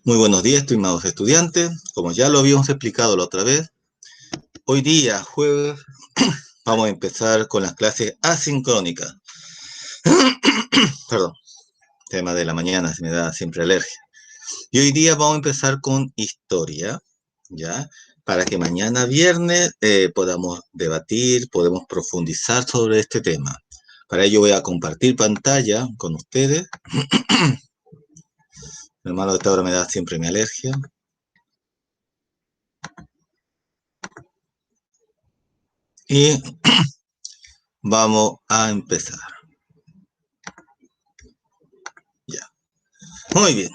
Muy buenos días, estimados estudiantes. Como ya lo habíamos explicado la otra vez, hoy día, jueves, vamos a empezar con las clases asincrónicas. Perdón, tema de la mañana, se me da siempre alergia. Y hoy día vamos a empezar con historia, ¿ya? Para que mañana viernes podamos debatir, podemos profundizar sobre este tema. Para ello voy a compartir pantalla con ustedes. Lo malo de esta hora me da siempre mi alergia. Y vamos a empezar. Ya. Muy bien.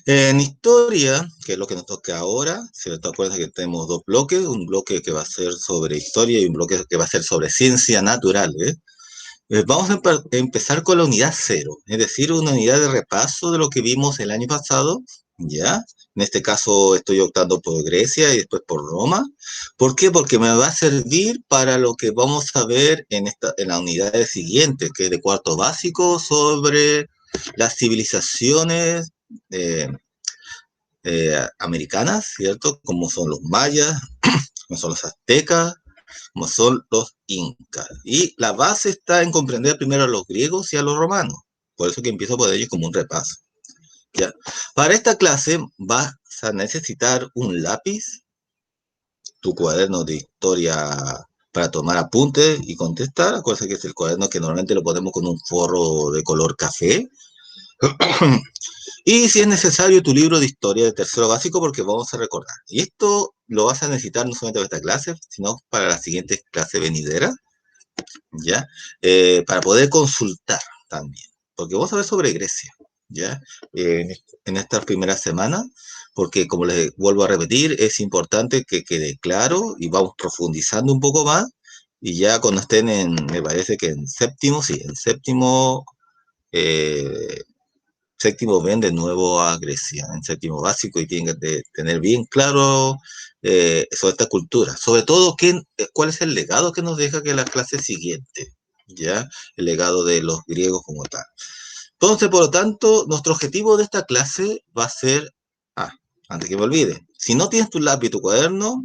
En historia, que es lo que nos toca ahora, si te acuerdas que tenemos dos bloques, un bloque que va a ser sobre historia y un bloque que va a ser sobre ciencia natural. Vamos a empezar con la unidad cero, es decir, una unidad de repaso de lo que vimos el año pasado, ¿ya? En este caso estoy optando por Grecia y después por Roma. ¿Por qué? Porque me va a servir para lo que vamos a ver en la unidad siguiente, que es de cuarto básico, sobre las civilizaciones eh, americanas, ¿cierto? Como son los mayas, como son los aztecas, como son los incas. Y la base está en comprender primero a los griegos y a los romanos. Por eso que empiezo por ellos como un repaso. ¿Ya? Para esta clase vas a necesitar un lápiz, tu cuaderno de historia para tomar apuntes y contestar. Acuérdense que es el cuaderno que normalmente lo ponemos con un forro de color café. Y si es necesario, tu libro de historia de tercero básico, porque vamos a recordar. Y esto lo vas a necesitar no solamente para esta clase, sino para las siguientes clases venideras, ¿ya? Para poder consultar también. Porque vamos a ver sobre Grecia, ¿ya? En estas primeras semanas, porque como les vuelvo a repetir, es importante que quede claro y vamos profundizando un poco más. Y ya cuando estén me parece que en séptimo, sí, en séptimo eh, séptimo ven de nuevo a Grecia, en séptimo básico, y tienen que tener bien claro sobre esta cultura. Sobre todo, cuál es el legado que nos deja que la clase siguiente, ¿ya? El legado de los griegos como tal. Entonces, por lo tanto, nuestro objetivo de esta clase va a ser, antes que me olvide, si no tienes tu lápiz y tu cuaderno,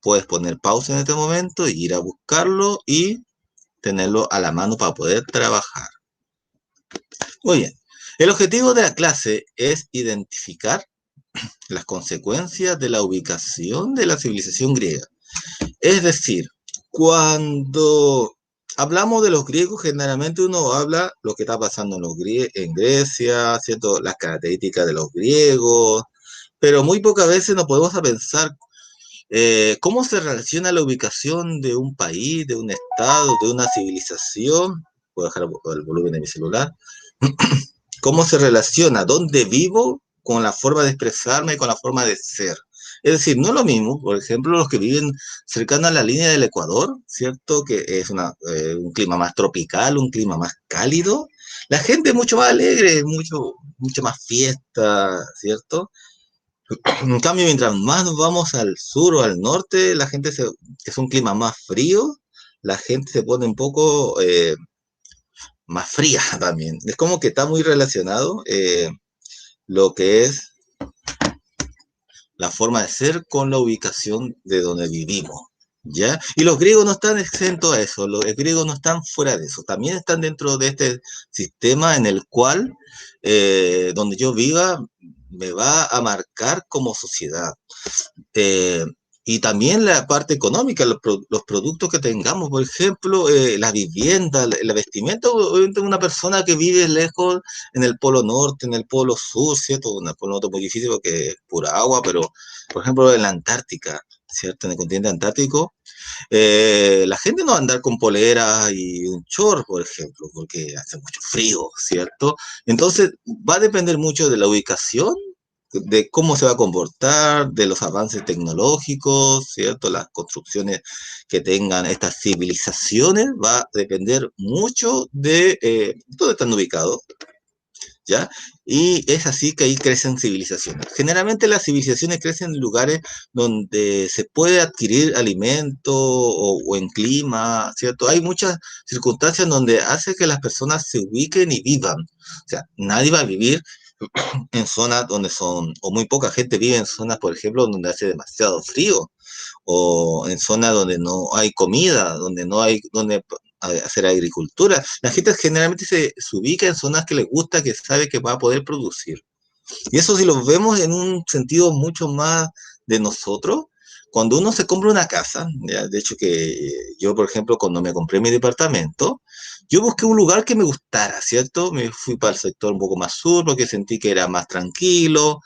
puedes poner pausa en este momento, ir a buscarlo y tenerlo a la mano para poder trabajar. Muy bien. El objetivo de la clase es identificar las consecuencias de la ubicación de la civilización griega. Es decir, cuando hablamos de los griegos, generalmente uno habla lo que está pasando en Grecia, ¿cierto? Las características de los griegos, pero muy pocas veces nos podemos a pensar cómo se relaciona la ubicación de un país, de un estado, de una civilización. Puedo dejar el volumen de mi celular. Cómo se relaciona dónde vivo con la forma de expresarme, con la forma de ser. Es decir, no es lo mismo, por ejemplo, los que viven cercano a la línea del Ecuador, ¿cierto? Que es un clima más tropical, un clima más cálido. La gente es mucho más alegre, mucho más fiesta, ¿cierto? En cambio, mientras más nos vamos al sur o al norte, es un clima más frío, la gente se pone un poco más fría también. Es como que está muy relacionado lo que es la forma de ser con la ubicación de donde vivimos, ¿ya? Y los griegos no están exentos a eso, los griegos no están fuera de eso, también están dentro de este sistema en el cual donde yo viva me va a marcar como sociedad. Eh, y también la parte económica, los productos que tengamos, por ejemplo, la vivienda, la vestimenta. Obviamente una persona que vive lejos en el polo norte, en el polo sur, ¿cierto? En el polo norte es muy difícil porque es pura agua, pero por ejemplo en la Antártica, ¿cierto? En el continente antártico, la gente no va a andar con poleras y un short, por ejemplo, porque hace mucho frío, ¿cierto? Entonces va a depender mucho de la ubicación, de cómo se va a comportar, de los avances tecnológicos, ¿cierto? Las construcciones que tengan estas civilizaciones, va a depender mucho de dónde están ubicados, ¿ya? Y es así que ahí crecen civilizaciones. Generalmente las civilizaciones crecen en lugares donde se puede adquirir alimento o en clima, ¿cierto? Hay muchas circunstancias donde hace que las personas se ubiquen y vivan. O sea, nadie va a vivir en zonas donde son, o muy poca gente vive en zonas, por ejemplo, donde hace demasiado frío, o en zonas donde no hay comida, donde no hay donde hacer agricultura. La gente generalmente se ubica en zonas que le gusta, que sabe que va a poder producir. Y eso si lo vemos en un sentido mucho más de nosotros, cuando uno se compra una casa, ¿ya? De hecho que yo, por ejemplo, cuando me compré mi departamento, yo busqué un lugar que me gustara, ¿cierto? Me fui para el sector un poco más sur porque sentí que era más tranquilo,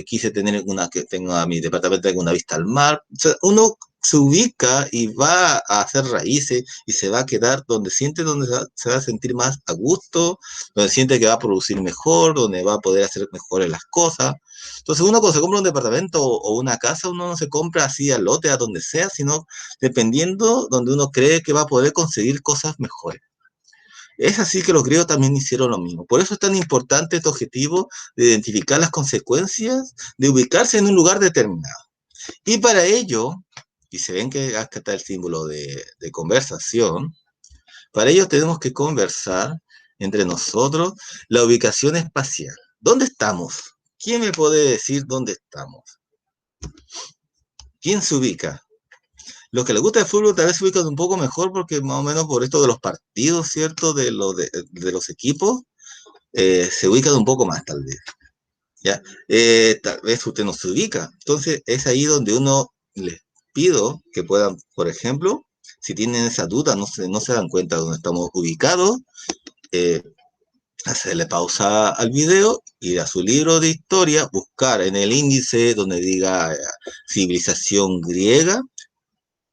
quise tener una que tenga mi departamento tenga una vista al mar. O sea, uno se ubica y va a hacer raíces y se va a quedar donde siente, donde se va a sentir más a gusto, donde siente que va a producir mejor, donde va a poder hacer mejores las cosas. Entonces uno cuando se compra un departamento o una casa, uno no se compra así al lote, a donde sea, sino dependiendo donde uno cree que va a poder conseguir cosas mejores. Es así que los griegos también hicieron lo mismo. Por eso es tan importante este objetivo de identificar las consecuencias de ubicarse en un lugar determinado. Y para ello, y se ven que acá está el símbolo de conversación, para ello tenemos que conversar entre nosotros la ubicación espacial. ¿Dónde estamos? ¿Quién me puede decir dónde estamos? ¿Quién se ubica? Los que les gusta el fútbol tal vez se ubican un poco mejor porque más o menos por esto de los partidos, ¿cierto? De los equipos, se ubican un poco más tal vez. ¿Ya? Tal vez usted no se ubica. Entonces es ahí donde uno les pido que puedan, por ejemplo, si tienen esa duda, no se dan cuenta de dónde estamos ubicados, eh, hacerle pausa al video, ir a su libro de historia, buscar en el índice donde diga civilización griega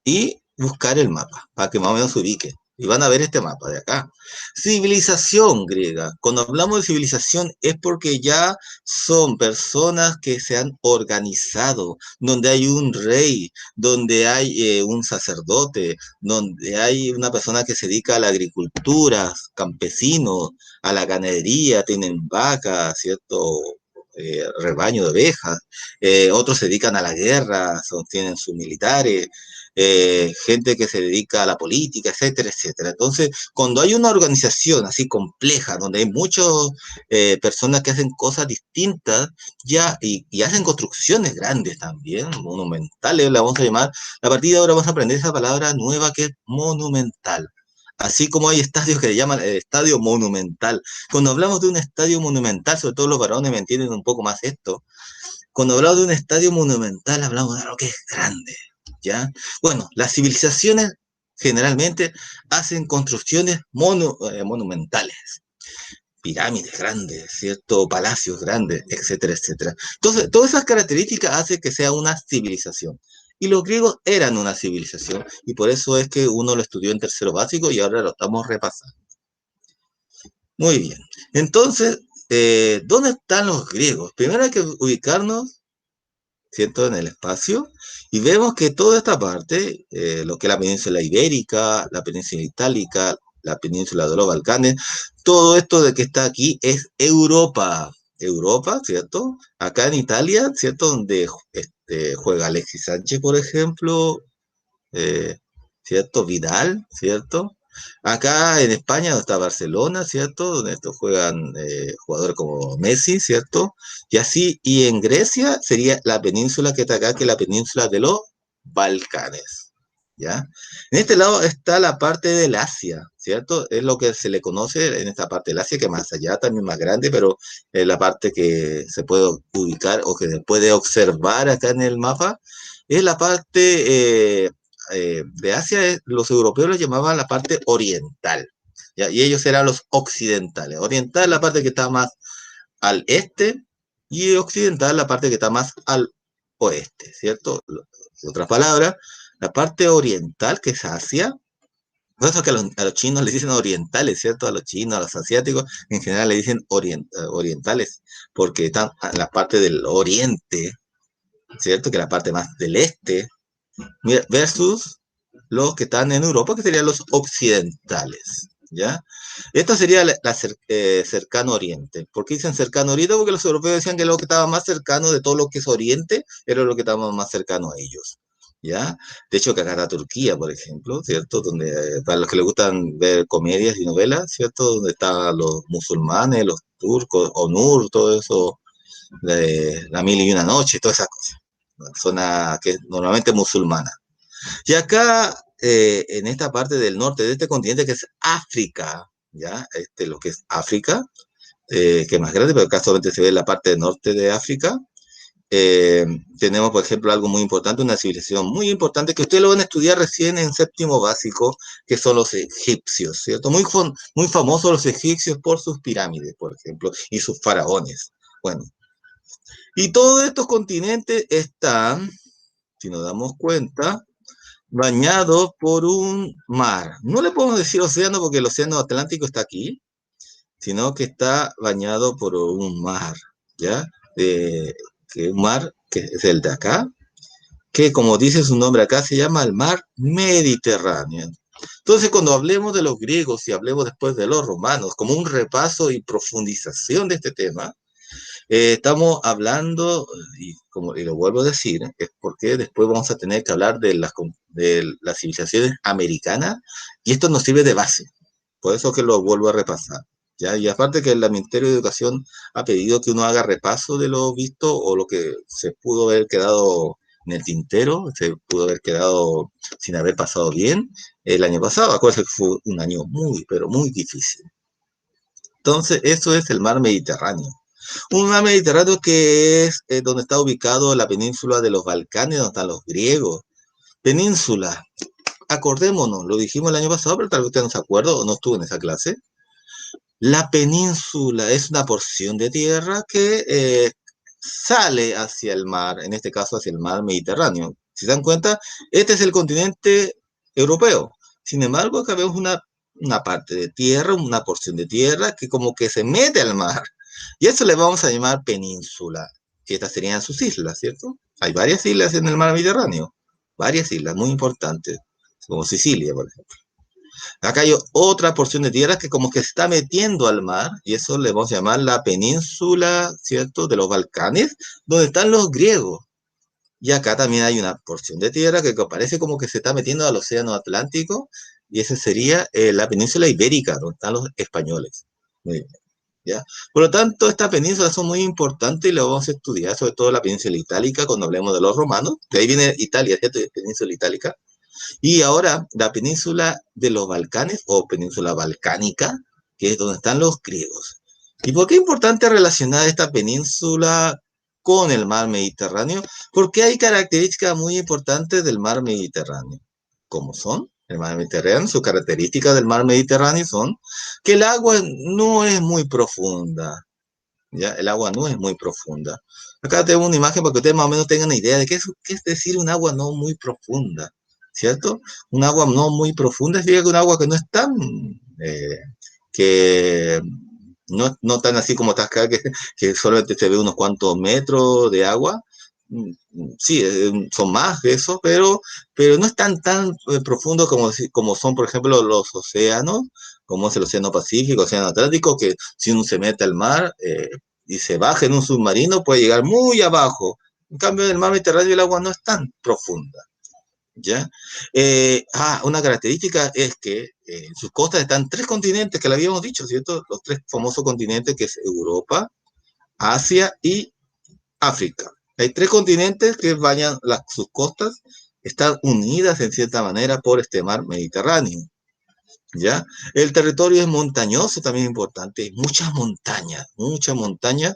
y buscar el mapa para que más o menos se ubique. Y van a ver este mapa de acá. Civilización griega. Cuando hablamos de civilización es porque ya son personas que se han organizado, donde hay un rey, donde hay un sacerdote, donde hay una persona que se dedica a la agricultura, campesinos, a la ganadería, tienen vacas, ¿cierto? Rebaño de ovejas, otros se dedican a la guerra, tienen sus militares, gente que se dedica a la política, etcétera, etcétera. Entonces, cuando hay una organización así compleja, donde hay muchas personas que hacen cosas distintas, ya, y hacen construcciones grandes también, monumentales, la vamos a llamar, a partir de ahora vamos a aprender esa palabra nueva que es monumental. Así como hay estadios que le llaman el estadio monumental. Cuando hablamos de un estadio monumental, sobre todo los varones me entienden un poco más esto, cuando hablamos de un estadio monumental hablamos de algo que es grande, ¿ya? Bueno, las civilizaciones generalmente hacen construcciones monumentales, pirámides grandes, ¿cierto? Palacios grandes, etcétera, etcétera. Entonces, todas esas características hacen que sea una civilización. Y los griegos eran una civilización, y por eso es que uno lo estudió en tercero básico y ahora lo estamos repasando. Muy bien. Entonces, ¿dónde están los griegos? Primero hay que ubicarnos, ¿cierto?, en el espacio, y vemos que toda esta parte, lo que es la península ibérica, la península itálica, la península de los Balcanes, todo esto de que está aquí es Europa. Europa, ¿cierto? Acá en Italia, ¿cierto? Donde juega Alexis Sánchez, por ejemplo, eh, ¿cierto? Vidal, ¿cierto? Acá en España donde está Barcelona, ¿cierto? Donde estos juegan jugadores como Messi, ¿cierto? Y así, y en Grecia sería la península que está acá, que es la península de los Balcanes, ¿ya? En este lado está la parte del Asia, ¿cierto? Es lo que se le conoce en esta parte del Asia, que más allá también más grande, pero es la parte que se puede ubicar o que se puede observar acá en el mapa, es la parte de Asia, los europeos lo llamaban la parte oriental, ¿ya? Y ellos eran los occidentales. Oriental la parte que está más al este y occidental la parte que está más al oeste, ¿cierto? En otras palabras, la parte oriental, que es Asia, por eso que a los chinos les dicen orientales, ¿cierto? A los chinos, a los asiáticos, en general le dicen orientales, porque están en la parte del oriente, ¿cierto? Que es la parte más del este, versus los que están en Europa, que serían los occidentales, ¿ya? Esto sería cercano oriente. ¿Por qué dicen cercano oriente? Porque los europeos decían que lo que estaba más cercano de todo lo que es oriente era lo que estaba más cercano a ellos, ¿ya? De hecho, que acá está Turquía, por ejemplo, ¿cierto? Donde, para los que les gustan ver comedias y novelas, ¿cierto? Donde están los musulmanes, los turcos, Onur, todo eso, de la mil y una noche, todas esas cosas. Una zona que es normalmente musulmana. Y acá, en esta parte del norte de este continente, que es África, ¿ya? Lo que es África, que es más grande, pero acá solamente se ve la parte norte de África. Eh, Tenemos, por ejemplo, algo muy importante, una civilización muy importante que ustedes lo van a estudiar recién en séptimo básico, que son los egipcios, ¿cierto? Muy famosos los egipcios por sus pirámides, por ejemplo, y sus faraones. Bueno, y todos estos continentes están, si nos damos cuenta, bañados por un mar. No le podemos decir océano porque el océano Atlántico está aquí, sino que está bañado por un mar, ¿ya? Que un mar que es el de acá, que como dice su nombre acá, se llama el mar Mediterráneo. Entonces, cuando hablemos de los griegos y hablemos después de los romanos, como un repaso y profundización de este tema, estamos hablando, y lo vuelvo a decir, es porque después vamos a tener que hablar de las civilizaciones americanas, y esto nos sirve de base. Por eso que lo vuelvo a repasar. ¿Ya? Y aparte que el Ministerio de Educación ha pedido que uno haga repaso de lo visto o lo que se pudo haber quedado en el tintero, se pudo haber quedado sin haber pasado bien el año pasado. Acuérdense que fue un año muy, pero muy difícil. Entonces, eso es el mar Mediterráneo. Un mar Mediterráneo que es donde está ubicado la península de los Balcanes, donde están los griegos. Península, acordémonos, lo dijimos el año pasado, pero tal vez usted no se acuerda o no estuvo en esa clase. La península es una porción de tierra que sale hacia el mar, en este caso hacia el mar Mediterráneo. Si se dan cuenta, este es el continente europeo. Sin embargo, acá vemos una parte de tierra, una porción de tierra que como que se mete al mar. Y eso le vamos a llamar península. Y estas serían sus islas, ¿cierto? Hay varias islas en el mar Mediterráneo. Varias islas muy importantes, como Sicilia, por ejemplo. Acá hay otra porción de tierra que como que se está metiendo al mar, y eso le vamos a llamar la península, ¿cierto?, de los Balcanes, donde están los griegos. Y acá también hay una porción de tierra que parece como que se está metiendo al océano Atlántico, y esa sería la península ibérica, donde están los españoles. Muy bien, ¿ya? Por lo tanto, estas penínsulas son muy importantes y las vamos a estudiar, sobre todo la península itálica, cuando hablemos de los romanos. De ahí viene Italia, ¿cierto? Península itálica. Y ahora la península de los Balcanes o península balcánica, que es donde están los griegos. ¿Y por qué es importante relacionar esta península con el mar Mediterráneo? Porque hay características muy importantes del mar Mediterráneo. ¿Cómo son? El mar Mediterráneo, sus características del mar Mediterráneo son que el agua no es muy profunda. ¿Ya? El agua no es muy profunda. Acá tengo una imagen para que ustedes más o menos tengan una idea de qué es decir un agua no muy profunda, ¿cierto? Un agua no muy profunda significa que un agua que no es tan, eh, que no tan así como está acá, que solamente se ve unos cuantos metros de agua. Sí, son más de eso, pero no es tan profundo como son, por ejemplo, los océanos, como es el Océano Pacífico, Océano Atlántico, que si uno se mete al mar y se baja en un submarino, puede llegar muy abajo. En cambio, en el mar Mediterráneo el agua no es tan profunda. ¿Ya? Una característica es que en sus costas están tres continentes que le habíamos dicho, ¿cierto? Los tres famosos continentes que es Europa, Asia y África. Hay tres continentes que bañan sus costas, están unidas en cierta manera por este mar Mediterráneo. ¿Ya? El territorio es montañoso, también importante, muchas montañas.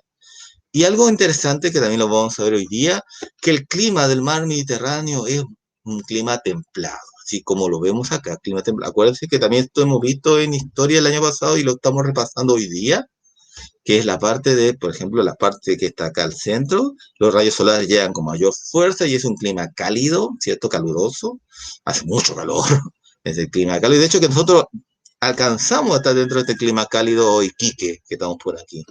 Y algo interesante que también lo vamos a ver hoy día, que el clima del mar Mediterráneo es un clima templado, así como lo vemos acá, clima templado. Acuérdense que también esto hemos visto en historia el año pasado y lo estamos repasando hoy día, que es la parte de, por ejemplo, la parte que está acá al centro, los rayos solares llegan con mayor fuerza y es un clima cálido, ¿cierto? Caluroso, hace mucho calor, es el clima cálido. De hecho, que nosotros alcanzamos a estar dentro de este clima cálido Iquique, que estamos por aquí.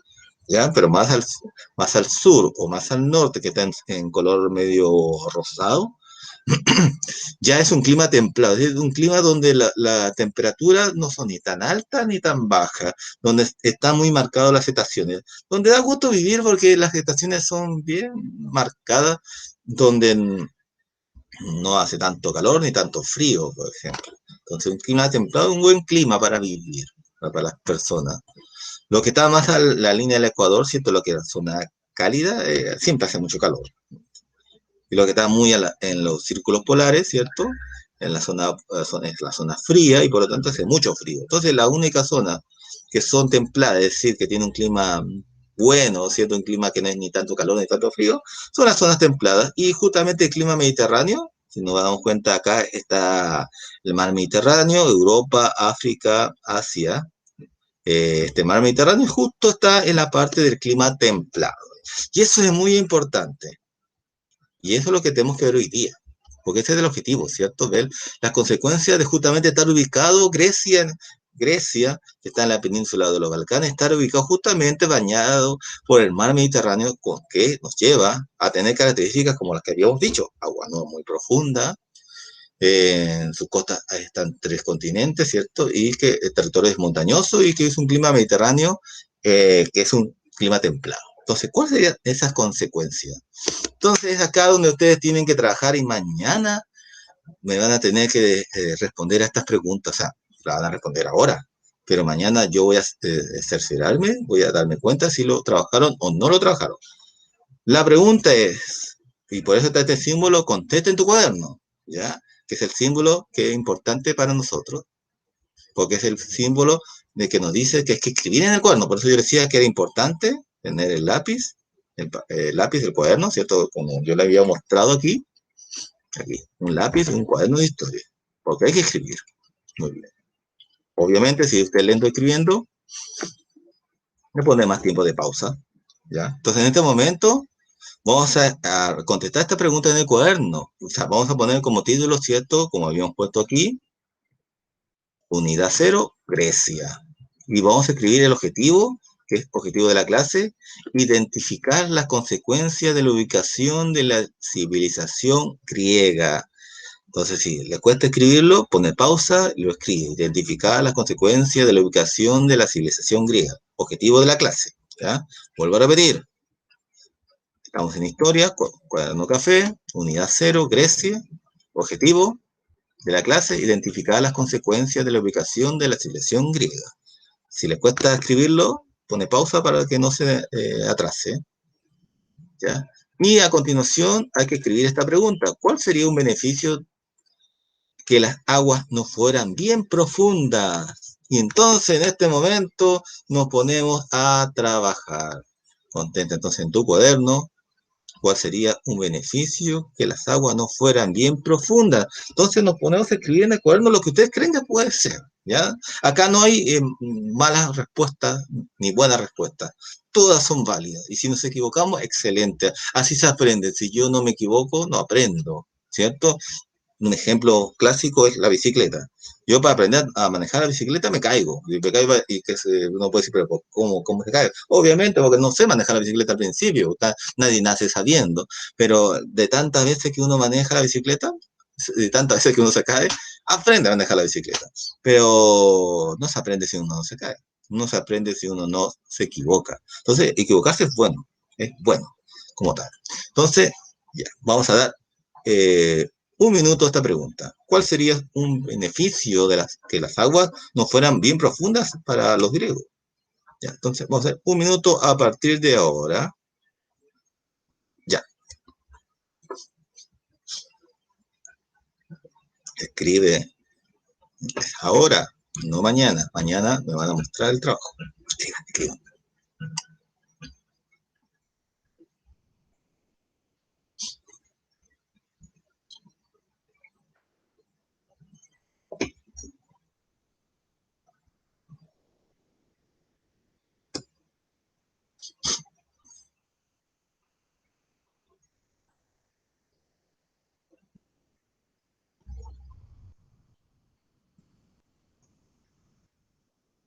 ¿Ya? Pero más al sur o más al norte, que está en color medio rosado, ya es un clima templado, es un clima donde la temperatura no son ni tan alta ni tan baja, donde están muy marcadas las estaciones, donde da gusto vivir porque las estaciones son bien marcadas, donde no hace tanto calor ni tanto frío, por ejemplo. Entonces, un clima templado es un buen clima para vivir, para las personas. Lo que está más a la línea del Ecuador, ¿cierto? Lo que es la zona cálida, siempre hace mucho calor. Y lo que está muy en los círculos polares, ¿cierto? En es la zona fría y por lo tanto hace mucho frío. Entonces, la única zona que son templadas, es decir, que tiene un clima bueno, ¿cierto? Un clima que no es ni tanto calor ni tanto frío, son las zonas templadas. Y justamente el clima mediterráneo, si nos damos cuenta, acá está el mar Mediterráneo, Europa, África, Asia. Este mar Mediterráneo justo está en la parte del clima templado. Y eso es muy importante. Y eso es lo que tenemos que ver hoy día. Porque ese es el objetivo, ¿cierto? Ver las consecuencias de justamente estar ubicado Grecia, que está en la península de los Balcanes, estar ubicado justamente bañado por el mar Mediterráneo, que nos lleva a tener características como las que habíamos dicho: agua no muy profunda, en sus costas están 3 continentes, ¿cierto? Y que el territorio es montañoso y que es un clima mediterráneo, que es un clima templado. Entonces, ¿cuáles serían esas consecuencias? Entonces, acá donde ustedes tienen que trabajar y mañana me van a tener que responder a estas preguntas. O sea, la van a responder ahora, pero mañana yo voy a cerciorarme, voy a darme cuenta si lo trabajaron o no lo trabajaron. La pregunta es, y por eso está este símbolo, contesta en tu cuaderno, ¿ya? Que es el símbolo que es importante para nosotros, porque es el símbolo de que nos dice que es que escribir en el cuaderno. Por eso yo decía que era importante tener el lápiz, el lápiz, el cuaderno, ¿cierto? Como yo le había mostrado aquí, un lápiz, un cuaderno de historia, porque hay que escribir. Muy bien. Obviamente, si usted lento escribiendo, le pone más tiempo de pausa, ¿ya? Entonces, en este momento, vamos a contestar esta pregunta en el cuaderno. O sea, vamos a poner como título, ¿cierto? Como habíamos puesto aquí, Unidad 0, Grecia. Y vamos a escribir el objetivo, que es objetivo de la clase: identificar las consecuencias de la ubicación de la civilización griega. Entonces, si le cuesta escribirlo, pone pausa y lo escribe. Identificar las consecuencias de la ubicación de la civilización griega. Objetivo de la clase. ¿Ya? Vuelvo a repetir. Estamos en historia, cuaderno café, unidad 0, Grecia. Objetivo de la clase: identificar las consecuencias de la ubicación de la civilización griega. Si le cuesta escribirlo, pone pausa para que no se atrase. ¿Ya? Y a continuación hay que escribir esta pregunta: ¿cuál sería un beneficio que las aguas no fueran bien profundas? Y entonces en este momento nos ponemos a trabajar. Contenta entonces en tu cuaderno. ¿Cuál sería un beneficio que las aguas no fueran bien profundas? Entonces nos ponemos a escribir en el cuaderno lo que ustedes creen que puede ser, ¿ya? Acá no hay malas respuestas ni buenas respuestas. Todas son válidas. Y si nos equivocamos, excelente. Así se aprende. Si yo no me equivoco, no aprendo, ¿cierto? Un ejemplo clásico es la bicicleta. Yo para aprender a manejar la bicicleta me caigo. Y me caigo y uno puede decir, pero ¿cómo se cae? Obviamente porque no sé manejar la bicicleta al principio. Nadie nace sabiendo. Pero de tantas veces que uno maneja la bicicleta, de tantas veces que uno se cae, aprende a manejar la bicicleta. Pero no se aprende si uno no se cae. No se aprende si uno no se equivoca. Entonces, equivocarse es bueno como tal. Entonces, ya, vamos a dar un minuto a esta pregunta. ¿Cuál sería un beneficio de que las aguas no fueran bien profundas para los griegos? Ya, entonces, vamos a hacer un minuto a partir de ahora. Ya, escribe ahora, no mañana. Mañana me van a mostrar el trabajo. Escriban.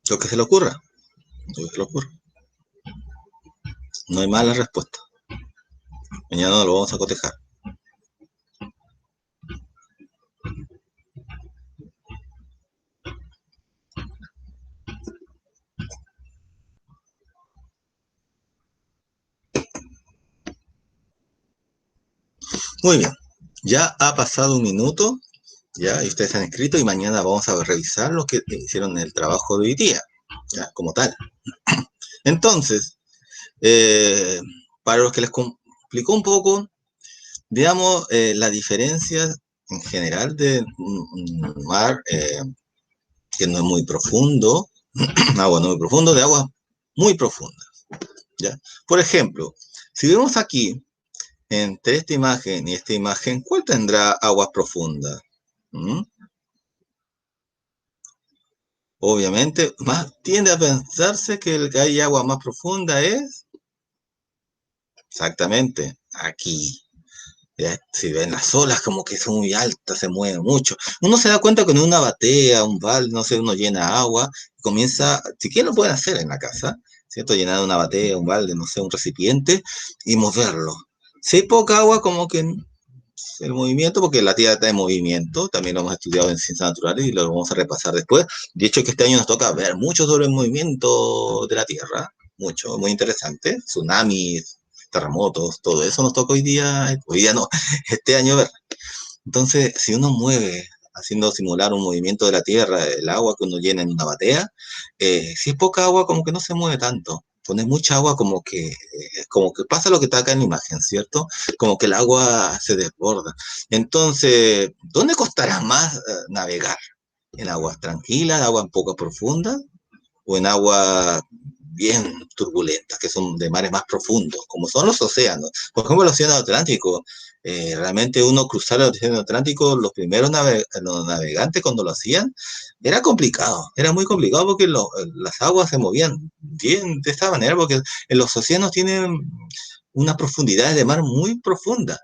Lo que se le ocurra. Lo que se le ocurra. No hay mala respuesta. Mañana lo vamos a cotejar. Muy bien. Ya ha pasado un minuto, ya, y ustedes han escrito y mañana vamos a revisar lo que hicieron en el trabajo de hoy día, ya, como tal. Entonces, eh, para los que les complicó un poco, digamos, la diferencia en general de un mar que no es muy profundo, agua no muy profundo, de agua muy profunda, ¿ya? Por ejemplo, si vemos aquí, entre esta imagen y esta imagen, ¿cuál tendrá aguas profundas? ¿Mm? Obviamente, más tiende a pensarse que el que hay agua más profunda es exactamente aquí. ¿Ya? Si ven las olas como que son muy altas, se mueven mucho. Uno se da cuenta que en una batea, un balde, no sé, uno llena agua, comienza, si quieren lo pueden hacer en la casa, ¿cierto? Llenar una batea, un balde, no sé, un recipiente y moverlo. Si hay poca agua, como que el movimiento, porque la Tierra está en movimiento, también lo hemos estudiado en ciencias naturales y lo vamos a repasar después. De hecho, que este año nos toca ver mucho sobre el movimiento de la Tierra, mucho, muy interesante, tsunamis, terremotos, todo eso nos toca hoy día no, este año ver. Entonces, si uno mueve, haciendo simular un movimiento de la Tierra, el agua que uno llena en una batea, si es poca agua, como que no se mueve tanto. Pones mucha agua, como que pasa lo que está acá en la imagen, ¿cierto? Como que el agua se desborda. Entonces, ¿dónde costará más navegar? ¿En aguas tranquilas, aguas poco profundas? ¿O en aguas bien turbulentas, que son de mares más profundos, como son los océanos? Por ejemplo, el océano Atlántico. Realmente uno cruzar el océano Atlántico, los navegantes cuando lo hacían, era complicado, era muy complicado porque las aguas se movían bien de esta manera, porque en los océanos tienen unas profundidades de mar muy profundas,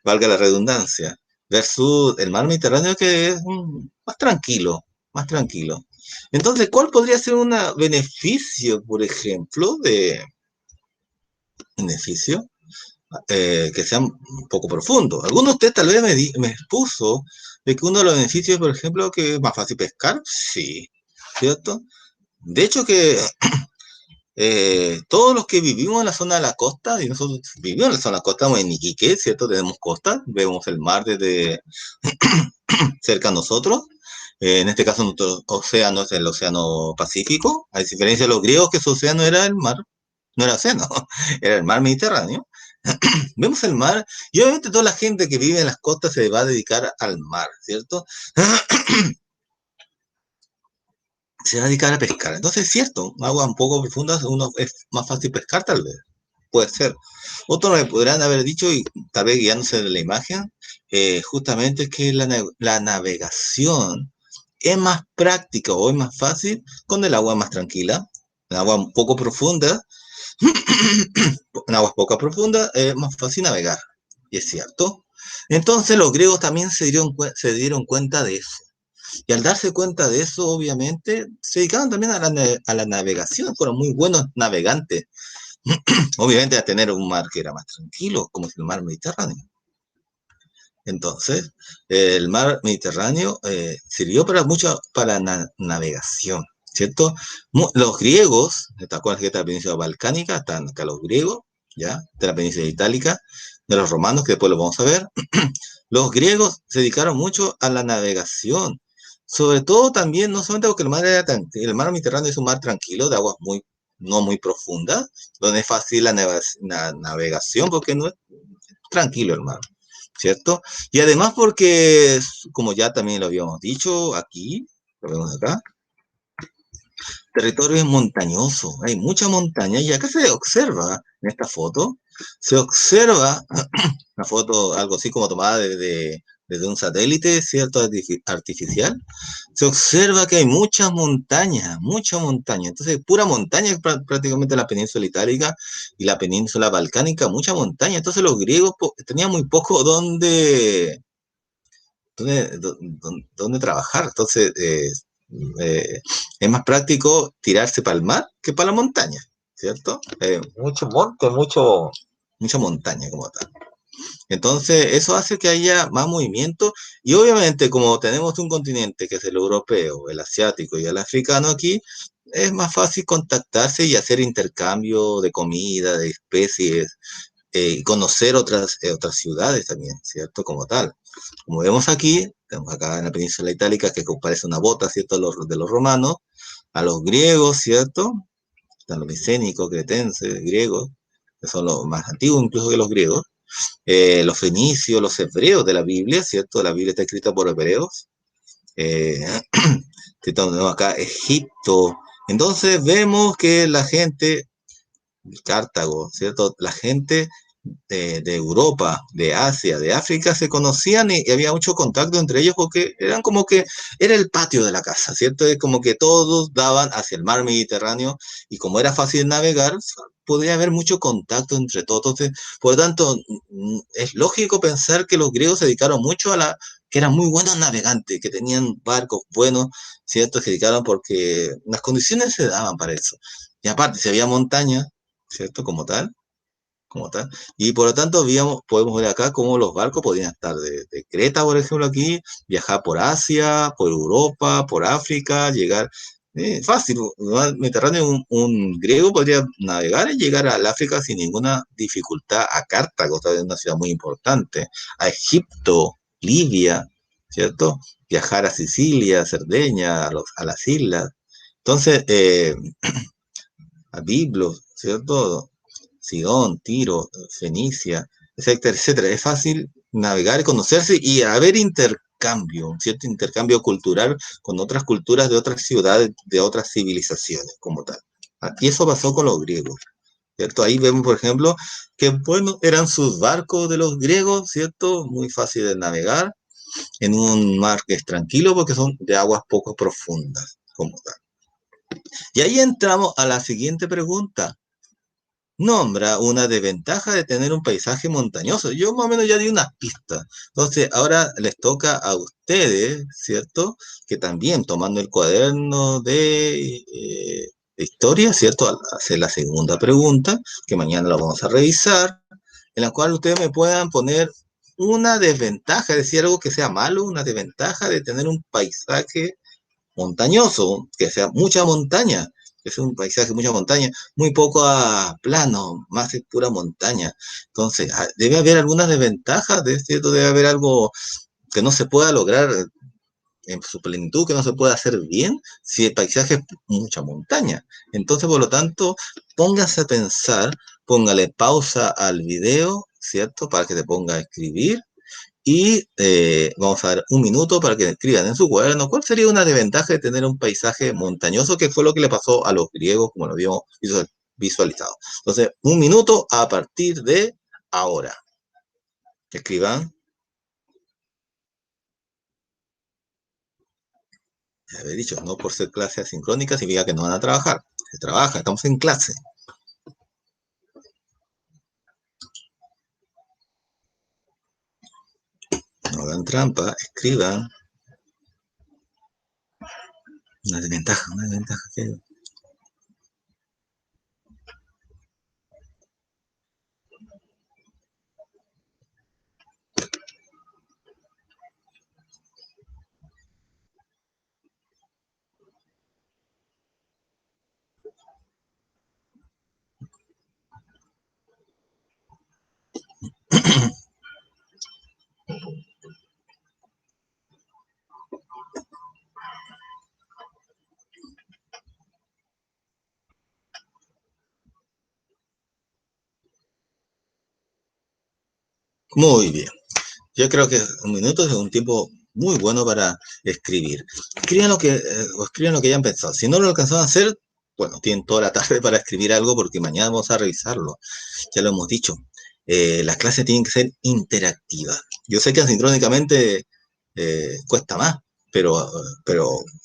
valga la redundancia, versus el mar Mediterráneo que es más tranquilo, más tranquilo. Entonces, ¿cuál podría ser un beneficio, por ejemplo, de beneficio que sea un poco profundo? Alguno de ustedes tal vez me expuso de que uno de los beneficios, por ejemplo, que es más fácil pescar, sí, ¿cierto? De hecho que todos los que vivimos en la zona de la costa, y nosotros vivimos en la zona de la costa, estamos en Iquique, ¿cierto? Tenemos costa, vemos el mar desde cerca a nosotros. En este caso, nuestro océano es el océano Pacífico, a diferencia de los griegos, que su océano era el mar, no era océano, era el mar Mediterráneo. Vemos el mar y obviamente toda la gente que vive en las costas se va a dedicar al mar, ¿cierto? Se va a dedicar a pescar. Entonces es cierto, aguas un poco profundas uno es más fácil pescar tal vez, puede ser. Otros me podrán haber dicho, y tal vez guiándose de la imagen, justamente que la navegación es más práctica o es más fácil con el agua más tranquila, en agua un poco profunda, en aguas poco profundas es más fácil navegar, y es cierto. Entonces los griegos también se dieron cuenta de eso. Y al darse cuenta de eso, obviamente, se dedicaban también a la navegación, fueron muy buenos navegantes, obviamente a tener un mar que era más tranquilo, como es el mar Mediterráneo. Entonces, el mar Mediterráneo sirvió para mucho para navegación, ¿cierto? Los griegos, ¿te acuerdas que esta la península balcánica? Están acá los griegos, ¿ya? De la península itálica, de los romanos, que después lo vamos a ver. Los griegos se dedicaron mucho a la navegación, sobre todo también, no solamente porque el mar Mediterráneo es un mar tranquilo, de aguas no muy profundas, donde es fácil la navegación, porque no es tranquilo el mar, ¿cierto? Y además porque, como ya también lo habíamos dicho aquí, lo vemos acá, territorio es montañoso, hay mucha montaña y acá se observa en esta foto, se observa una foto algo así como tomada desde un satélite, ¿cierto? Artificial, se observa que hay muchas montañas, mucha montaña. Entonces, pura montaña prácticamente la península itálica y la península balcánica, mucha montaña. Entonces, los griegos tenían muy poco donde trabajar. Entonces, es más práctico tirarse para el mar que para la montaña, ¿cierto? Mucho monte, mucha montaña como tal. Entonces, eso hace que haya más movimiento y obviamente como tenemos un continente que es el europeo, el asiático y el africano aquí, es más fácil contactarse y hacer intercambio de comida, de especies, conocer otras ciudades también, ¿cierto? Como tal. Como vemos aquí, tenemos acá en la península itálica que parece una bota, ¿cierto? De los romanos, a los griegos, ¿cierto? Están los micénicos, cretenses, griegos, que son los más antiguos incluso que los griegos. Los fenicios, los hebreos de la Biblia, ¿cierto? La Biblia está escrita por hebreos. Eh, tenemos acá Egipto. Entonces vemos que la gente, Cartago, ¿cierto? La gente de Europa, de Asia, de África se conocían y había mucho contacto entre ellos porque eran como que era el patio de la casa, ¿cierto? Es como que todos daban hacia el mar Mediterráneo y como era fácil navegar, podía haber mucho contacto entre todos. Entonces, por lo tanto, es lógico pensar que los griegos se dedicaron mucho que eran muy buenos navegantes, que tenían barcos buenos, ¿cierto? Se dedicaron porque las condiciones se daban para eso. Y aparte, si había montaña, ¿cierto? Como tal. Y por lo tanto, podemos ver acá cómo los barcos podían estar de Creta, por ejemplo, aquí, viajar por Asia, por Europa, por África, llegar fácil. El Mediterráneo, un griego podría navegar y llegar al África sin ninguna dificultad, a Cartago, una ciudad muy importante, a Egipto, Libia, ¿cierto? Viajar a Sicilia, Cerdeña, a las islas. Entonces, a Biblos, ¿cierto? Sidón, Tiro, Fenicia, etcétera, etcétera. Es fácil navegar y conocerse y haber intercambio, un cierto intercambio cultural con otras culturas de otras ciudades, de otras civilizaciones como tal. Y eso pasó con los griegos, ¿cierto? Ahí vemos, por ejemplo, que bueno, eran sus barcos de los griegos, ¿cierto? Muy fácil de navegar en un mar que es tranquilo porque son de aguas poco profundas, como tal. Y ahí entramos a la siguiente pregunta. Nombra una desventaja de tener un paisaje montañoso. Yo más o menos ya di unas pistas. Entonces, ahora les toca a ustedes, ¿cierto? Que también tomando el cuaderno de historia, ¿cierto? Hacer la segunda pregunta, que mañana la vamos a revisar, en la cual ustedes me puedan poner una desventaja, es decir, algo que sea malo, una desventaja de tener un paisaje montañoso, que sea mucha montaña, que sea un paisaje, mucha montaña, muy poco a plano, más es pura montaña. Entonces, debe haber algunas desventajas de esto, debe haber algo que no se pueda lograr en su plenitud, que no se pueda hacer bien si el paisaje es mucha montaña. Entonces, por lo tanto, póngase a pensar, póngale pausa al video, ¿cierto? Para que te ponga a escribir y vamos a dar un minuto para que escriban en su cuaderno cuál sería una desventaja de tener un paisaje montañoso, que fue lo que le pasó a los griegos, como lo habíamos visualizado. Entonces, un minuto a partir de ahora. Escriban. Ya había dicho, no por ser clase asincrónica significa que no van a trabajar. Se trabaja, estamos en clase. No hagan trampa, escriban. Una desventaja, una desventaja. Muy bien. Yo creo que un minuto es un tiempo muy bueno para escribir. Escriban lo que hayan pensado. Si no lo alcanzaron a hacer, bueno, tienen toda la tarde para escribir algo porque mañana vamos a revisarlo. Ya lo hemos dicho. Las clases tienen que ser interactivas. Yo sé que asincrónicamente cuesta más, pero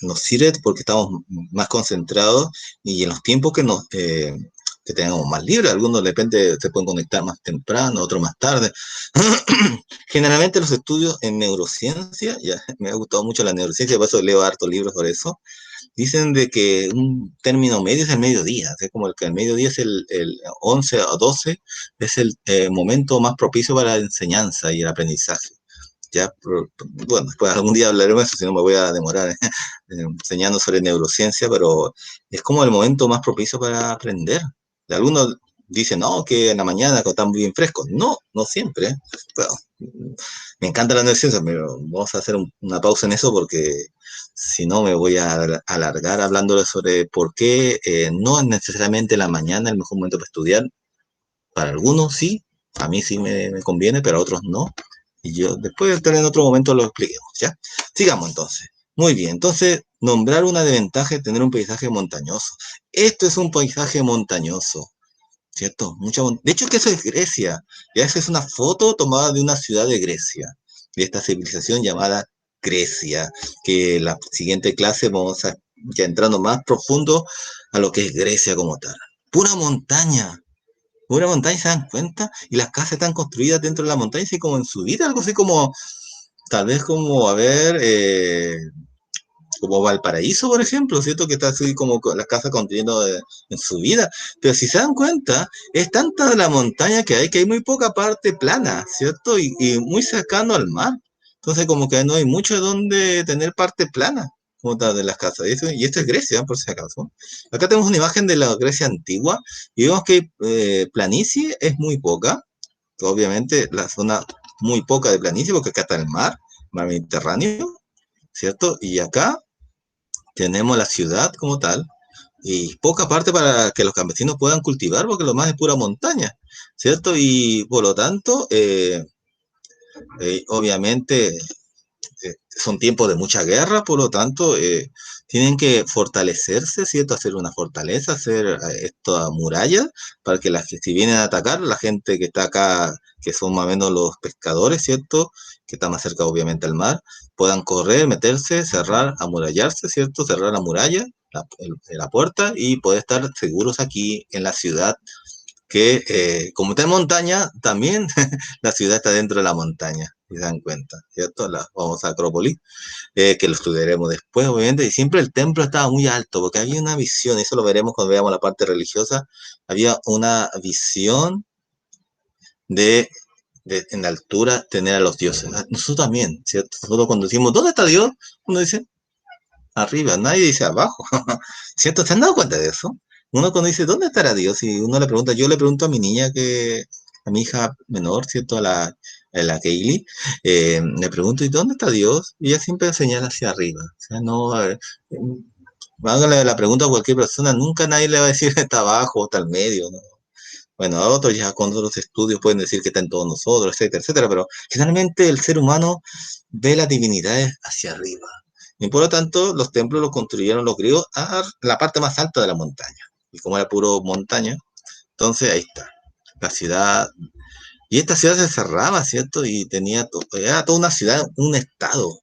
nos sirve porque estamos más concentrados y en los tiempos que tengamos más libre. Algunos de repente se pueden conectar más temprano, otros más tarde. Generalmente los estudios en neurociencia, ya me ha gustado mucho la neurociencia, por eso leo hartos libros sobre eso, dicen de que un término medio es el mediodía, es como el que el mediodía es el 11 o 12, es el momento más propicio para la enseñanza y el aprendizaje. Ya, bueno, después algún día hablaremos de eso, si no me voy a demorar enseñando sobre neurociencia, pero es como el momento más propicio para aprender. De algunos dicen, no, que en la mañana cuando están bien frescos. No, no siempre. Bueno, me encanta la neurociencia, pero vamos a hacer una pausa en eso porque si no me voy a alargar hablando sobre por qué no es necesariamente la mañana el mejor momento para estudiar. Para algunos sí, a mí sí me conviene, pero a otros no. Y yo después en otro momento lo expliquemos, ¿ya? Sigamos entonces. Muy bien, entonces nombrar una desventaja es tener un paisaje montañoso. Esto es un paisaje montañoso, ¿cierto? De hecho, que eso es Grecia. Ya esa es una foto tomada de una ciudad de Grecia, de esta civilización llamada Grecia, que la siguiente clase vamos a ya entrando más profundo a lo que es Grecia como tal. Pura montaña, ¿se dan cuenta? Y las casas están construidas dentro de la montaña, así como en subida, algo así como, tal vez como, a ver, como Valparaíso, por ejemplo, ¿cierto? Que está así como las casas construyendo en su vida. Pero si se dan cuenta, es tanta la montaña que hay muy poca parte plana, ¿cierto? Y muy cercano al mar. Entonces, como que no hay mucho donde tener parte plana, como tal, de las casas. Y esto es Grecia, por si acaso. Acá tenemos una imagen de la Grecia antigua y vemos que planicie es muy poca. Obviamente, la zona muy poca de planicie, porque acá está el mar Mediterráneo, ¿cierto? Y acá tenemos la ciudad como tal y poca parte para que los campesinos puedan cultivar porque lo más es pura montaña, ¿cierto? Y por lo tanto, obviamente son tiempos de mucha guerra, por lo tanto, tienen que fortalecerse, ¿cierto? Hacer una fortaleza, hacer esta muralla para que si vienen a atacar, la gente que está acá, que son más o menos los pescadores, ¿cierto? Que está más cerca, obviamente, al mar, puedan correr, meterse, cerrar, amurallarse, ¿cierto? Cerrar la muralla, la puerta y poder estar seguros aquí en la ciudad que como está en montaña, también la ciudad está dentro de la montaña, si se dan cuenta, ¿cierto? La famosa Acrópolis, que lo estudiaremos después, obviamente, y siempre el templo estaba muy alto, porque había una visión, eso lo veremos cuando veamos la parte religiosa, había una visión de, en la altura tener a los dioses. Nosotros también, ¿cierto? Nosotros cuando decimos, ¿dónde está Dios? Uno dice, arriba, nadie dice abajo, ¿cierto? ¿Se han dado cuenta de eso? Uno cuando dice, ¿dónde estará Dios? Y uno le pregunta, yo le pregunto a mi niña, a mi hija menor, ¿cierto? A la Kaylee, le pregunto, ¿y dónde está Dios? Y ella siempre señala hacia arriba. O sea, no, a ver, háganle la pregunta a cualquier persona, nunca nadie le va a decir está abajo o está al medio, ¿no? Bueno, a otros ya con otros estudios pueden decir que está en todos nosotros, etcétera, etcétera, pero generalmente el ser humano ve las divinidades hacia arriba. Y por lo tanto, los templos los construyeron los griegos a la parte más alta de la montaña. Y como era puro montaña, entonces ahí está, la ciudad. Y esta ciudad se cerraba, ¿cierto? Y era toda una ciudad, un estado.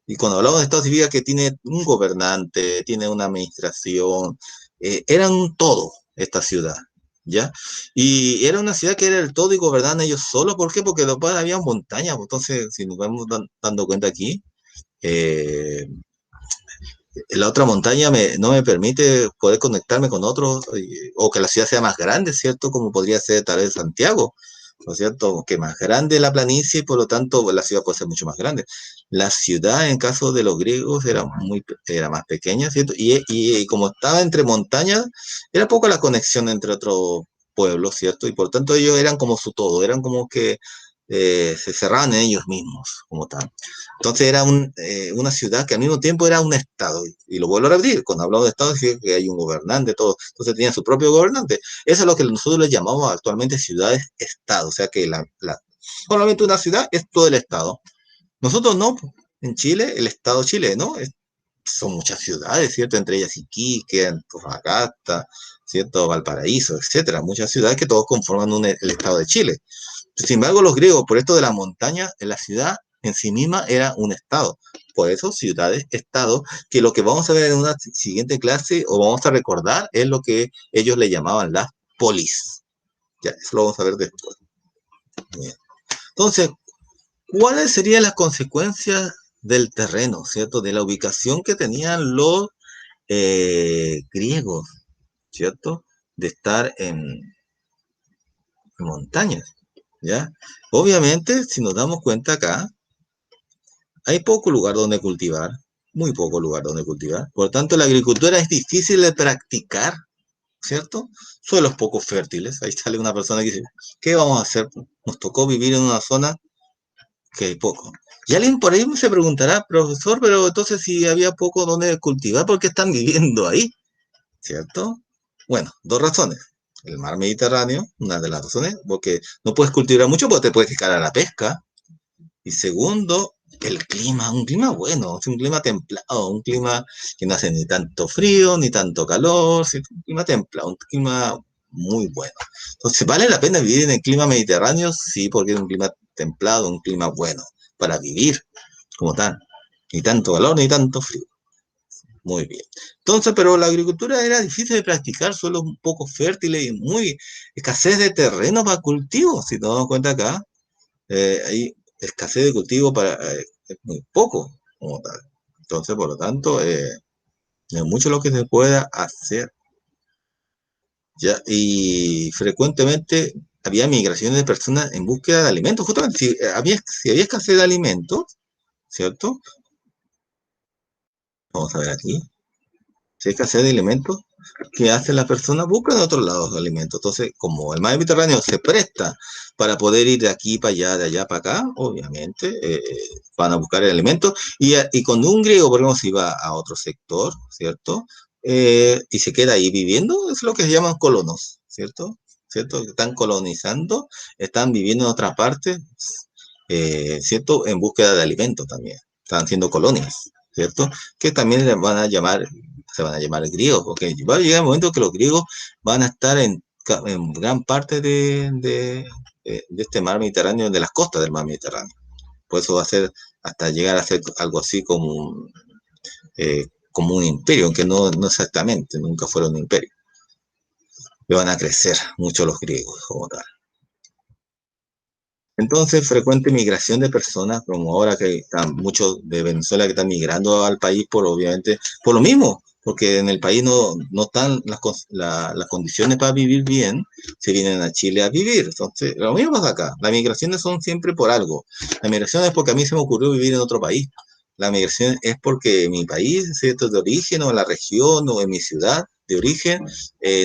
Y cuando hablamos de estado significa que tiene un gobernante, tiene una administración, era un todo esta ciudad, ¿ya? Y era una ciudad que era el todo y gobernaban ellos solos, ¿por qué? Porque después había montañas, entonces si nos vamos dando cuenta aquí, eh, la otra montaña no me permite poder conectarme con otros, o que la ciudad sea más grande, ¿cierto? Como podría ser tal vez Santiago, ¿no es cierto? Que más grande la planicie y por lo tanto la ciudad puede ser mucho más grande. La ciudad, en caso de los griegos, era más pequeña, ¿cierto? Y como estaba entre montañas, era poca la conexión entre otros pueblos, ¿cierto? Y por tanto ellos eran como su todo, eran como que se cerraban en ellos mismos, como tal. Entonces era una ciudad que al mismo tiempo era un estado, y lo vuelvo a repetir, cuando hablamos de estado significa que hay un gobernante, todo, entonces tenía su propio gobernante. Eso es lo que nosotros le llamamos actualmente ciudades-estado, o sea que solamente una ciudad es todo el estado. Nosotros no, en Chile, el estado chileno son muchas ciudades, ¿cierto? Entre ellas Iquique, Antofagasta, ¿cierto? Valparaíso, etcétera, muchas ciudades que todos conforman el estado de Chile. Sin embargo, los griegos, por esto de la montaña, en la ciudad en sí misma era un estado. Por eso, ciudades, estados, que lo que vamos a ver en una siguiente clase o vamos a recordar es lo que ellos le llamaban las polis. Ya, eso lo vamos a ver después. Bien. Entonces, ¿cuáles serían las consecuencias del terreno, ¿cierto? De la ubicación que tenían los griegos, ¿cierto? De estar en montañas, ¿ya? Obviamente, si nos damos cuenta acá, hay poco lugar donde cultivar, muy poco lugar donde cultivar. Por tanto, la agricultura es difícil de practicar, ¿cierto? Suelos poco fértiles. Ahí sale una persona que dice, ¿qué vamos a hacer? Nos tocó vivir en una zona que hay poco. Y alguien por ahí se preguntará, profesor, pero entonces si había poco donde cultivar, ¿por qué están viviendo ahí? ¿Cierto? Bueno, dos razones. El mar Mediterráneo, una de las razones, porque no puedes cultivar mucho porque te puedes dedicar a la pesca. Y segundo, el clima, un clima bueno, un clima templado, un clima que no hace ni tanto frío, ni tanto calor, un clima templado, un clima muy bueno. Entonces, ¿vale la pena vivir en el clima mediterráneo? Sí, porque es un clima templado, un clima bueno para vivir como tal. Ni tanto calor, ni tanto frío. Muy bien. Entonces, pero la agricultura era difícil de practicar, suelos un poco fértiles y muy escasez de terreno para cultivo. Si nos damos cuenta acá, hay escasez de cultivo para es muy poco como tal. Entonces, por lo tanto, no es mucho lo que se pueda hacer. ¿Ya? Y frecuentemente había migraciones de personas en búsqueda de alimentos. Justamente, si había escasez de alimentos, ¿cierto? Vamos a ver aquí. Si hay escasez de alimentos, ¿qué hacen las personas? Buscan de otros lados de alimentos. Entonces, como el mar Mediterráneo se presta para poder ir de aquí para allá, de allá para acá, obviamente van a buscar el alimento. Y cuando un griego, por ejemplo, se iba a otro sector, ¿cierto? Y se queda ahí viviendo, es lo que se llaman colonos, ¿cierto? ¿Cierto? Están colonizando, están viviendo en otra parte, ¿cierto? En búsqueda de alimentos también. Están haciendo colonias, ¿cierto? Que también se van a llamar griegos, porque va a llegar el momento que los griegos van a estar en gran parte de este mar Mediterráneo, de las costas del mar Mediterráneo. Por eso va a ser hasta llegar a ser algo así como un imperio, aunque no exactamente, nunca fueron un imperio. Y van a crecer mucho los griegos como tal. Entonces, frecuente migración de personas, como ahora que están muchos de Venezuela que están migrando al país por, obviamente, por lo mismo, porque en el país no están las condiciones para vivir bien, se vienen a Chile a vivir. Entonces, lo mismo pasa acá. Las migraciones son siempre por algo. La migración es porque a mí se me ocurrió vivir en otro país. La migración es porque mi país, ¿cierto?, de origen, o en la región, o en mi ciudad de origen,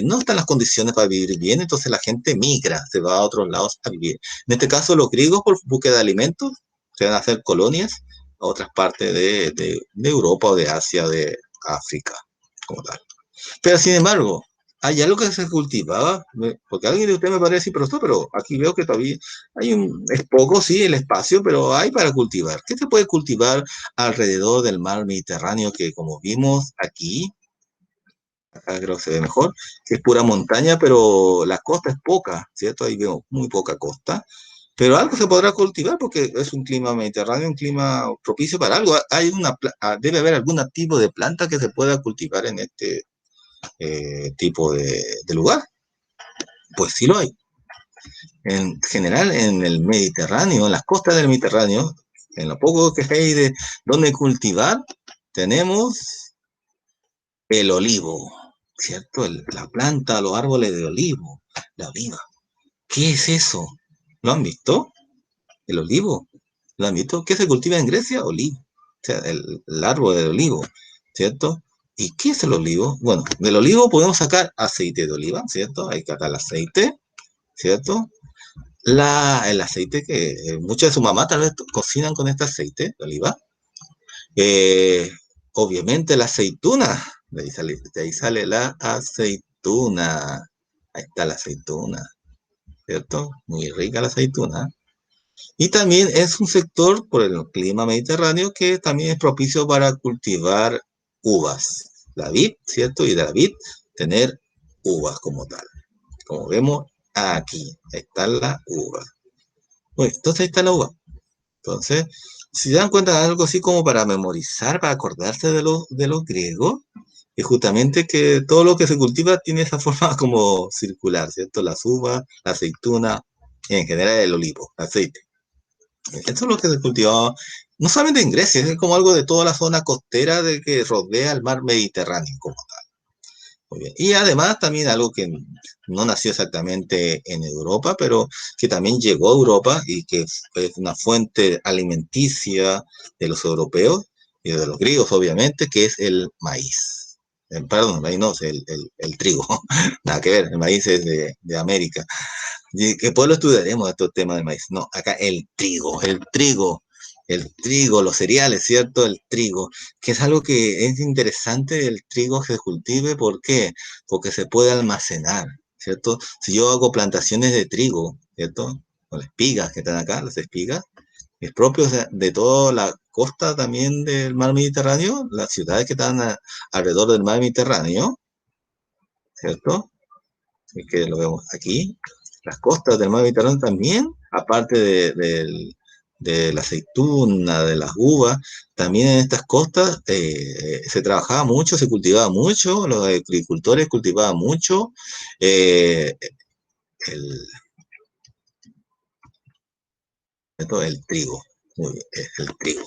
no están las condiciones para vivir bien, entonces la gente migra, se va a otros lados a vivir. En este caso, los griegos, por búsqueda de alimentos, se van a hacer colonias a otras partes de Europa o de Asia, de África, como tal. Pero sin embargo, hay algo que se cultivaba, porque alguien de ustedes me parece, pero aquí veo que todavía es poco, sí, el espacio, pero hay para cultivar. ¿Qué se puede cultivar alrededor del mar Mediterráneo que, como vimos aquí, acá creo que se ve mejor, que es pura montaña, pero la costa es poca, ¿cierto? Ahí veo muy poca costa, pero algo se podrá cultivar porque es un clima mediterráneo, un clima propicio para algo. Debe haber algún tipo de planta que se pueda cultivar en este tipo de lugar. Pues sí lo hay. En general, en el Mediterráneo, en las costas del Mediterráneo, en lo poco que hay de donde cultivar, tenemos el olivo, ¿cierto? La planta, los árboles de olivo, la oliva. ¿Qué es eso? ¿Lo han visto? El olivo. ¿Lo han visto? ¿Qué se cultiva en Grecia? Olivo. O sea, el árbol del olivo, ¿cierto? ¿Y qué es el olivo? Bueno, del olivo podemos sacar aceite de oliva, ¿cierto? Hay que sacar el aceite, ¿cierto? El aceite que muchas de su mamá tal vez cocinan con este aceite de oliva. Eh, Obviamente la aceituna, de ahí sale la aceituna. Ahí está la aceituna, ¿cierto? Muy rica la aceituna. Y también es un sector por el clima mediterráneo que también es propicio para cultivar uvas. La vid, ¿cierto? Y de la vid tener uvas como tal. Como vemos aquí, ahí está la uva. Bueno, entonces ahí está la uva. Entonces, si se dan cuenta de algo así como para memorizar, para acordarse de los griegos, es justamente que todo lo que se cultiva tiene esa forma como circular, ¿cierto? Las uvas, la aceituna, en general el olivo, aceite. Eso es lo que se cultivaba, no solamente en Grecia, es como algo de toda la zona costera de que rodea el mar Mediterráneo como tal. Muy bien. Y además también algo que no nació exactamente en Europa, pero que también llegó a Europa y que es una fuente alimenticia de los europeos y de los griegos, obviamente, que es el maíz. perdón, el maíz no, es el trigo, nada que ver, el maíz es de América. ¿Y qué pueblo estudiaremos estos temas del maíz? No, acá el trigo, los cereales, ¿cierto? El trigo, que es algo que es interesante el trigo que se cultive, ¿por qué? Porque se puede almacenar, ¿cierto? Si yo hago plantaciones de trigo, ¿cierto? Con las espigas que están acá, las espigas, es propio, o sea, de toda la costa también del mar Mediterráneo, las ciudades que están alrededor del mar Mediterráneo, ¿cierto? Es que lo vemos aquí, las costas del mar Mediterráneo también, aparte de la aceituna, de las uvas, también en estas costas se trabajaba mucho, se cultivaba mucho, los agricultores cultivaban mucho eh, el, el trigo. Muy bien, es el trigo.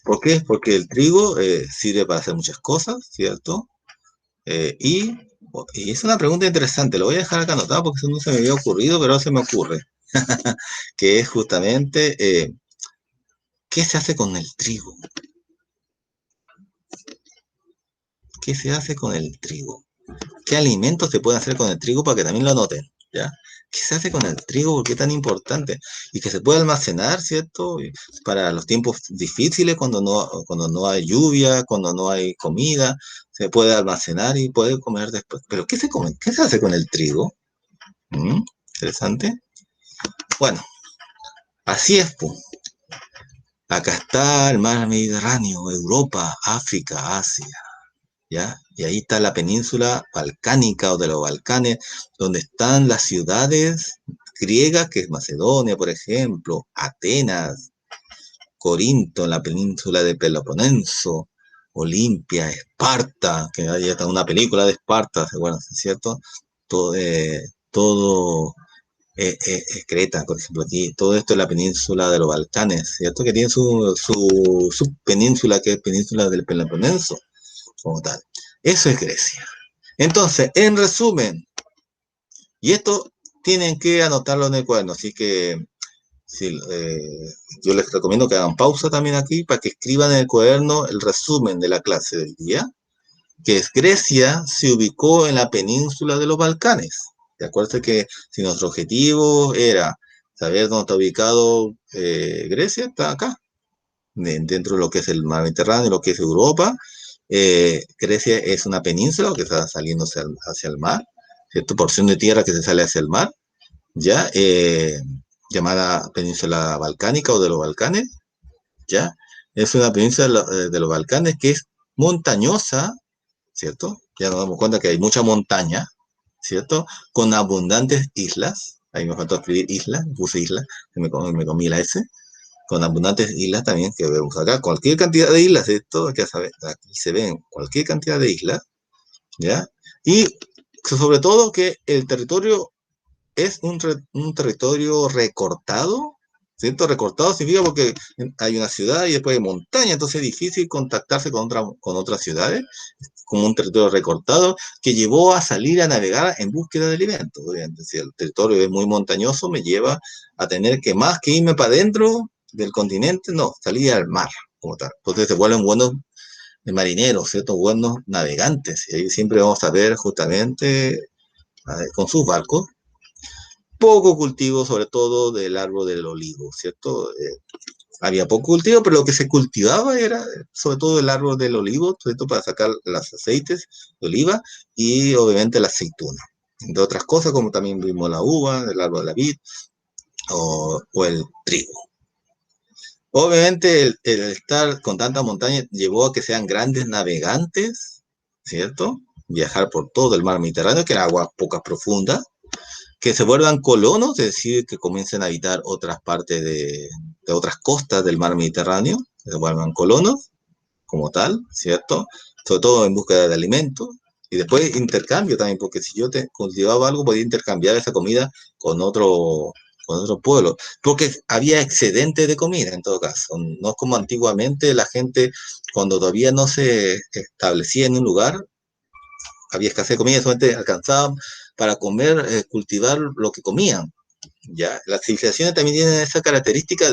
¿Por qué? Porque el trigo sirve para hacer muchas cosas, ¿cierto? Eh, y, y es una pregunta interesante, lo voy a dejar acá anotado porque eso no se me había ocurrido, pero ahora se me ocurre, que es justamente, ¿qué se hace con el trigo? ¿Qué se hace con el trigo? ¿Qué alimentos se pueden hacer con el trigo para que también lo anoten? ¿Ya? ¿Qué se hace con el trigo? ¿Por qué es tan importante? Y que se puede almacenar, ¿cierto? Y para los tiempos difíciles, cuando no hay lluvia, cuando no hay comida, se puede almacenar y puede comer después. Pero ¿qué se come? ¿Qué se hace con el trigo? ¿Mm? Interesante. Bueno, así es, pues. Acá está el mar Mediterráneo, Europa, África, Asia, ¿ya? Y ahí está la península balcánica o de los Balcanes, donde están las ciudades griegas, que es Macedonia, por ejemplo, Atenas, Corinto, en la península de Peloponeso, Olimpia, Esparta, que ahí está una película de Esparta, ¿se acuerdan? ¿Cierto? Todo, todo Creta, por ejemplo, aquí, todo esto es la península de los Balcanes, ¿cierto? Que tiene su península, que es península del Peloponeso, como tal. Eso es Grecia. Entonces, en resumen, y esto tienen que anotarlo en el cuaderno, así que sí, yo les recomiendo que hagan pausa también aquí para que escriban en el cuaderno el resumen de la clase del día, que es Grecia se ubicó en la península de los Balcanes. De acuerdo que si nuestro objetivo era saber dónde está ubicado Grecia, está acá, dentro de lo que es el mar Mediterráneo, lo que es Europa. Grecia es una península que está saliendo hacia el mar, ¿cierto? Porción de tierra que se sale hacia el mar, ya, llamada península balcánica o de los Balcanes, ya. Es una península de los Balcanes que es montañosa, ¿cierto? Ya nos damos cuenta que hay mucha montaña, ¿cierto? Con abundantes islas. Ahí me faltó escribir islas, puse islas, me comí la S. Con abundantes islas también que vemos acá. Cualquier cantidad de islas, esto que saber, aquí se ven cualquier cantidad de islas, ¿ya? Y sobre todo que el territorio es un territorio recortado, ¿cierto? Recortado significa porque hay una ciudad y después hay montaña, entonces es difícil contactarse con otras ciudades, como un territorio recortado que llevó a salir a navegar en búsqueda de alimentos. Obviamente, si el territorio es muy montañoso, me lleva a tener que más que irme para adentro del continente, no, salir al mar, como tal. Entonces se vuelven buenos marineros, ¿cierto? Buenos navegantes, y ahí siempre vamos a ver justamente con sus barcos poco cultivo, sobre todo del árbol del olivo, ¿cierto? Había poco cultivo, pero lo que se cultivaba era sobre todo el árbol del olivo, ¿cierto? Para sacar los aceites de oliva y obviamente la aceituna. De otras cosas, como también vimos la uva, el árbol de la vid o el trigo. Obviamente el estar con tanta montaña llevó a que sean grandes navegantes, ¿cierto? Viajar por todo el mar Mediterráneo, que era agua pocas profundas, que se vuelvan colonos, es decir, que comiencen a habitar otras partes de otras costas del mar Mediterráneo, que se vuelvan colonos como tal, ¿cierto? Sobre todo en búsqueda de alimentos. Y después intercambio también, porque si yo cultivaba algo, podía intercambiar esa comida con otro pueblo, porque había excedente de comida en todo caso. No es como antiguamente la gente, cuando todavía no se establecía en un lugar, había escasez de comida, solamente alcanzaban para comer, cultivar lo que comían. ¿Ya? Las civilizaciones también tienen esa característica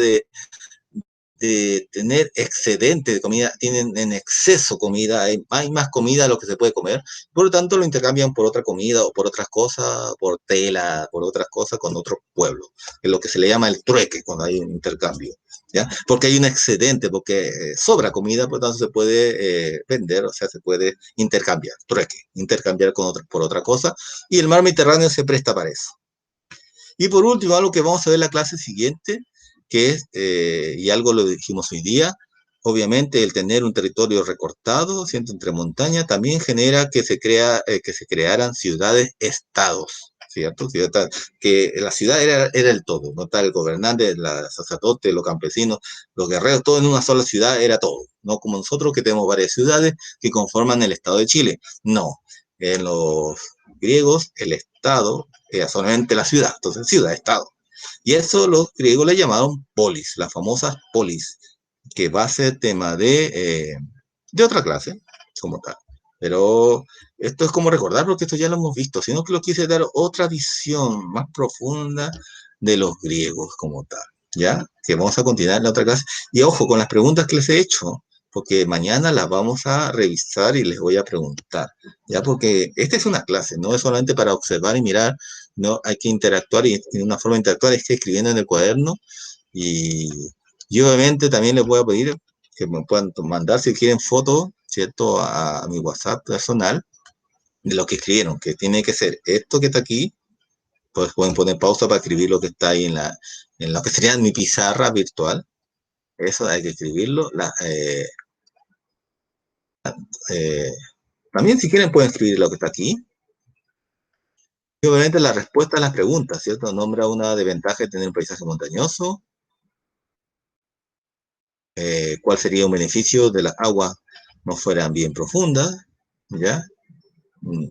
de tener excedente de comida, tienen en exceso comida, hay más comida de lo que se puede comer, por lo tanto lo intercambian por otra comida o por otras cosas, por tela, por otras cosas con otros pueblos, es lo que se le llama el trueque cuando hay un intercambio, ¿ya? Porque hay un excedente, porque sobra comida, por lo tanto se puede vender, o sea, se puede intercambiar, trueque, intercambiar con otra, por otra cosa, y el mar Mediterráneo se presta para eso. Y por último, algo que vamos a ver en la clase siguiente, que es, y algo lo dijimos hoy día, obviamente el tener un territorio recortado, siendo entre montañas, también genera que se crearan ciudades-estados, ¿cierto? Que la ciudad era el todo, no está el gobernante, el sacerdote, los campesinos, los guerreros, todo en una sola ciudad era todo, no como nosotros que tenemos varias ciudades que conforman el Estado de Chile, no. En los griegos, el Estado era solamente la ciudad, entonces ciudad-estado. Y eso los griegos le llamaron polis, las famosas polis, que va a ser tema de otra clase, como tal. Pero esto es como recordar, porque esto ya lo hemos visto, sino que lo quise dar otra visión más profunda de los griegos como tal, ¿ya? Que vamos a continuar en la otra clase. Y ojo, con las preguntas que les he hecho, porque mañana las vamos a revisar y les voy a preguntar, ¿ya? Porque esta es una clase, no es solamente para observar y mirar, no, hay que interactuar y una forma de interactuar es que escribiendo en el cuaderno y, y obviamente también les voy a pedir que me puedan mandar si quieren fotos, ¿cierto? A mi WhatsApp personal de lo que escribieron, que tiene que ser esto que está aquí, pues pueden poner pausa para escribir lo que está ahí en lo que sería mi pizarra virtual, eso hay que escribirlo, eh, también si quieren pueden escribir lo que está aquí, y obviamente la respuesta a las preguntas, ¿cierto? Nombra una desventaja de tener un paisaje montañoso, cuál sería un beneficio de las aguas no fueran bien profundas, ¿ya? Mm,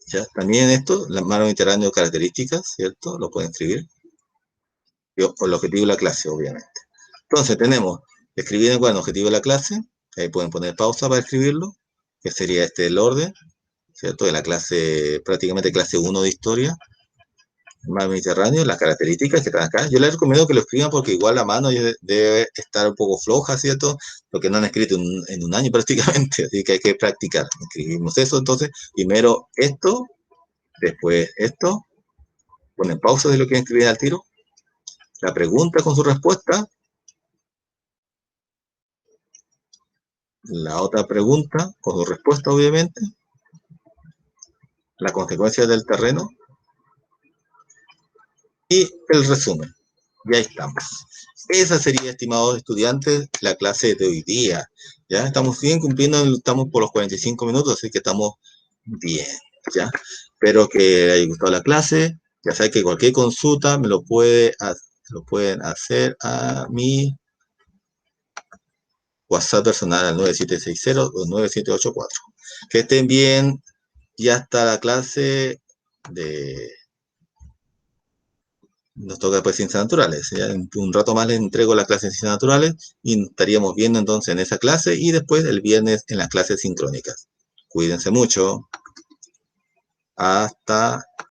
¿ya? También esto, la mar Mediterráneo características, ¿cierto? Lo pueden escribir, por el objetivo de la clase, obviamente. Entonces tenemos, escribir en el objetivo de la clase, ahí pueden poner pausa para escribirlo, que sería este el orden, ¿cierto? De la clase, prácticamente clase 1 de historia, mar Mediterráneo, las características que están acá. Yo les recomiendo que lo escriban porque igual la mano debe estar un poco floja, ¿cierto? Porque no han escrito en un año prácticamente, así que hay que practicar. Escribimos eso, entonces, primero esto, después esto, ponen pausa de lo que escribir al tiro, la pregunta con su respuesta, la otra pregunta con su respuesta, obviamente, la consecuencia del terreno y el resumen. Ya estamos. Esa sería, estimados estudiantes, la clase de hoy día. Ya estamos bien cumpliendo, estamos por los 45 minutos, así que estamos bien. Ya espero que les haya gustado la clase. Ya saben que cualquier consulta me lo pueden hacer a mi WhatsApp personal al 9760 o 9784. Que estén bien. Ya está la clase de nos toca después ciencias naturales. ¿Ya? En un rato más les entrego la clase de ciencias naturales y estaríamos viendo entonces en esa clase y después el viernes en las clases sincrónicas. Cuídense mucho. Hasta